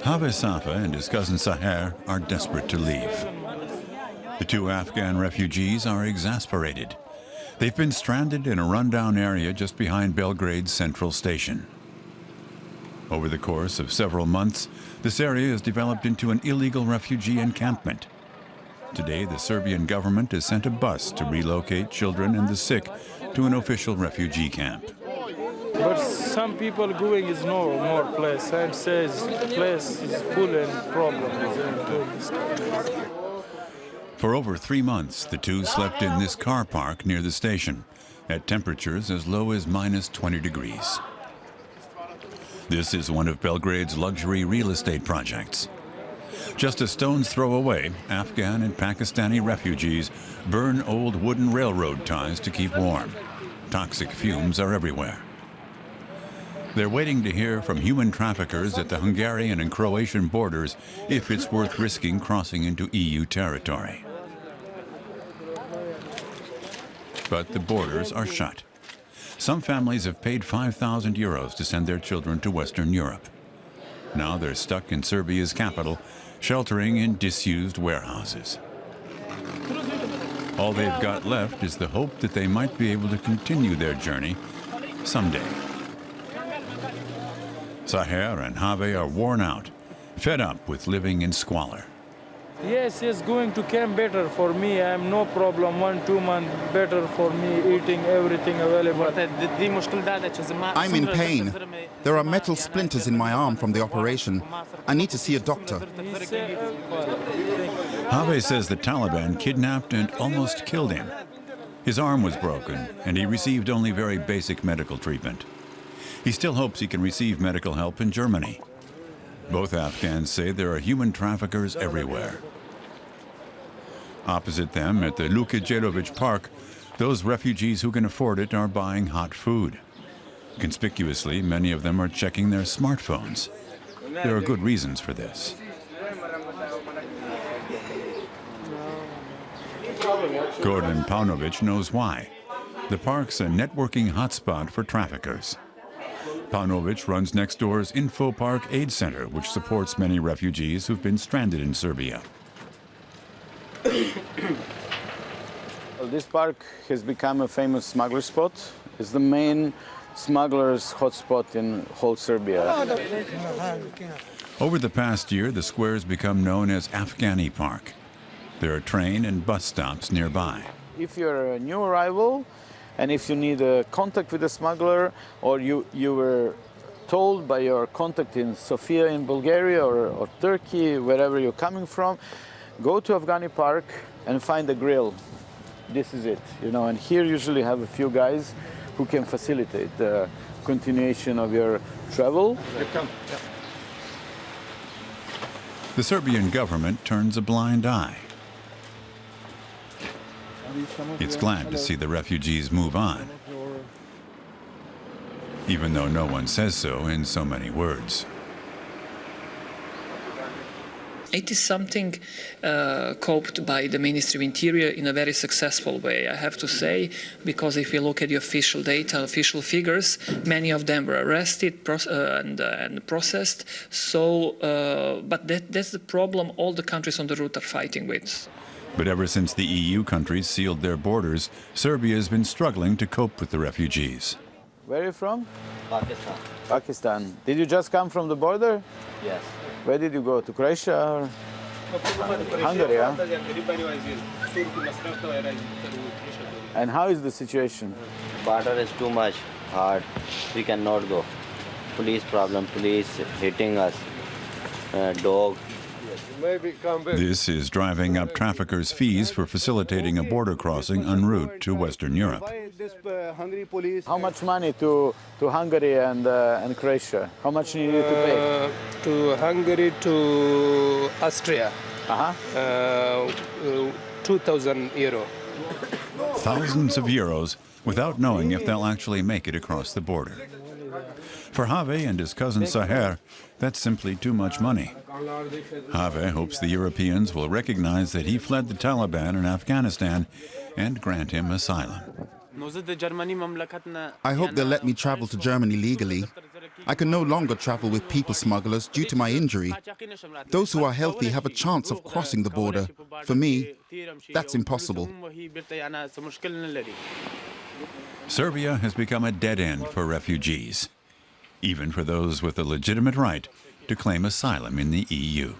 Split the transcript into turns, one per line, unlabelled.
Have Safa and his cousin Saher are desperate to leave. The two Afghan refugees are exasperated. They've been stranded in a rundown area just behind Belgrade's central station. Over the course of several months, this area has developed into an illegal refugee encampment. Today, the Serbian government has sent a bus to relocate children and the sick to an official refugee camp.
But some people going is no more place and says place is full and problems.
For over 3 months, the two slept in this car park near the station at temperatures as low as -20 degrees. This is one of Belgrade's luxury real estate projects. Just a stone's throw away, Afghan and Pakistani refugees burn old wooden railroad ties to keep warm. Toxic fumes are everywhere. They're waiting to hear from human traffickers at the Hungarian and Croatian borders if it's worth risking crossing into EU territory. But the borders are shut. Some families have paid 5,000 euros to send their children to Western Europe. Now they're stuck in Serbia's capital, sheltering in disused warehouses. All they've got left is the hope that they might be able to continue their journey someday. Saher and Have are worn out, fed up with living in squalor.
Yes, it's going to camp better for me. I have no problem. 1-2 months better for me, eating everything available.
I'm in pain. There are metal splinters in my arm from the operation. I need to see a doctor.
Have says the Taliban kidnapped and almost killed him. His arm was broken, and he received only very basic medical treatment. He still hopes he can receive medical help in Germany. Both Afghans say there are human traffickers everywhere. Opposite them, at the Luka Jerovic Park, those refugees who can afford it are buying hot food. Conspicuously, many of them are checking their smartphones. There are good reasons for this. Gordon Paunovic knows why. The park's a networking hotspot for traffickers. Paunovic runs next door's Info Park Aid Center, which supports many refugees who've been stranded in Serbia.
This park has become a famous smuggler spot. It's the main smugglers' hotspot in whole Serbia.
Over the past year, the square's become known as Afghani Park. There are train and bus stops nearby.
If you're a new arrival, and if you need a contact with a smuggler, or you were told by your contact in Sofia in Bulgaria or Turkey, wherever you're coming from, go to Afghani Park and find a grill. This is it, you know, and here usually have a few guys who can facilitate the continuation of your travel.
The Serbian government turns a blind eye. It's glad to see the refugees move on, even though no one says so in so many words.
It is something coped by the Ministry of Interior in a very successful way, I have to say, because if you look at the official data, official figures, many of them were arrested and processed. So, but that's the problem all the countries on the route are fighting with.
But ever since the EU countries sealed their borders, Serbia has been struggling to cope with the refugees.
Where are you from?
Pakistan.
Pakistan. Did you just come from the border?
Yes.
Where did you go? To Croatia or Hungary? Huh? And how is the situation?
Border is too much hard. We cannot go. Police problem, police hitting us, dog.
This is driving up traffickers' fees for facilitating a border crossing en route to Western Europe.
How much money to Hungary and Croatia? How much do you need to pay?
To Hungary, to Austria, 2,000 euro.
Thousands of euros without knowing if they'll actually make it across the border. For Have and his cousin Saher, that's simply too much money. Have hopes the Europeans will recognize that he fled the Taliban in Afghanistan and grant him asylum.
I hope they'll let me travel to Germany legally. I can no longer travel with people smugglers due to my injury. Those who are healthy have a chance of crossing the border. For me, that's impossible.
Serbia has become a dead end for refugees, even for those with a legitimate right to claim asylum in the EU.